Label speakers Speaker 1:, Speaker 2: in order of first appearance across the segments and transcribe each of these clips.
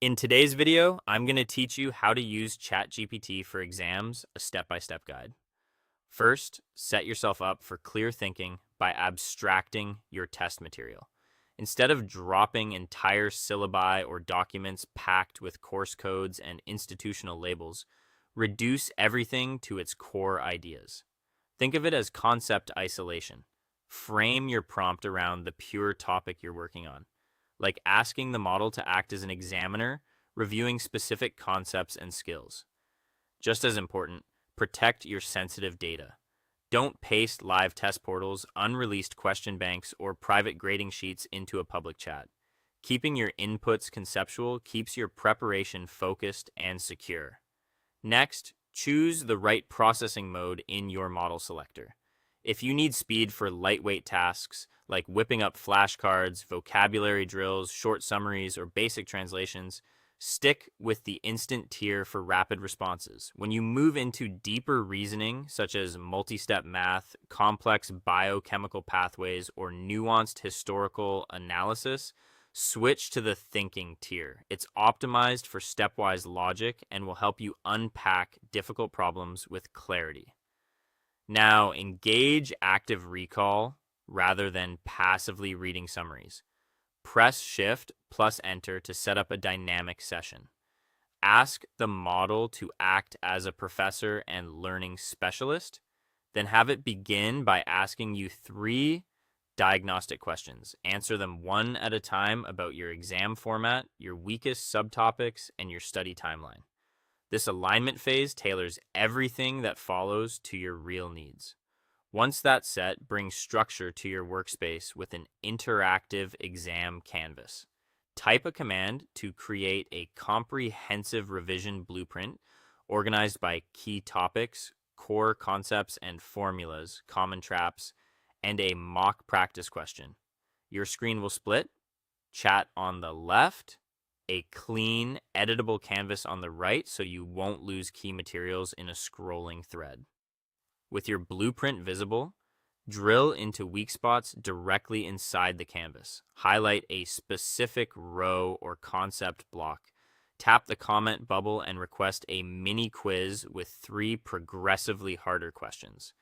Speaker 1: In today's video, I'm going to teach you how to use ChatGPT for exams, a step-by-step guide. First, set yourself up for clear thinking by abstracting your test material. Instead of dropping entire syllabi or documents packed with course codes and institutional labels, reduce everything to its core ideas. Think of it as concept isolation. Frame your prompt around the pure topic you're working on, like asking the model to act as an examiner, reviewing specific concepts and skills. Just as important, protect your sensitive data. Don't paste live test portals, unreleased question banks, or private grading sheets into a public chat. Keeping your inputs conceptual keeps your preparation focused and secure. Next, choose the right processing mode in your model selector. If you need speed for lightweight tasks like whipping up flashcards, vocabulary drills, short summaries, or basic translations, stick with the instant tier for rapid responses. When you move into deeper reasoning, such as multi-step math, complex biochemical pathways, or nuanced historical analysis, switch to the thinking tier. It's optimized for stepwise logic and will help you unpack difficult problems with clarity. Now, engage active recall rather than passively reading summaries. Press Shift plus Enter to set up a dynamic session. Ask the model to act as a professor and learning specialist, then have it begin by asking you 3 diagnostic questions. Answer them one at a time about your exam format, your weakest subtopics, and your study timeline. This alignment phase tailors everything that follows to your real needs. Once that's set, bring structure to your workspace with an interactive exam canvas. Type a command to create a comprehensive revision blueprint organized by key topics, core concepts and formulas, common traps, and a mock practice question. Your screen will split, chat on the left, a clean, editable canvas on the right so you won't lose key materials in a scrolling thread. With your blueprint visible, drill into weak spots directly inside the canvas. Highlight a specific row or concept block. Tap the comment bubble and request a mini quiz with 3 progressively harder questions.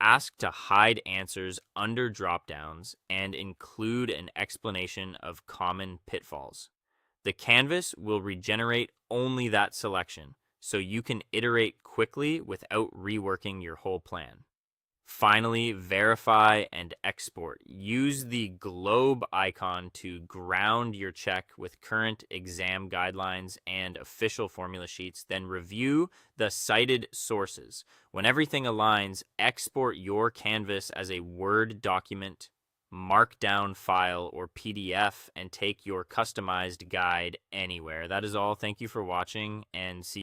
Speaker 1: Ask to hide answers under dropdowns and include an explanation of common pitfalls. The canvas will regenerate only that selection, so you can iterate quickly without reworking your whole plan. Finally, verify and export. Use the globe icon to ground your check with current exam guidelines and official formula sheets, then review the cited sources. When everything aligns, export your canvas as a Word document, Markdown file, or PDF and take your customized guide anywhere. That is all. Thank you for watching and see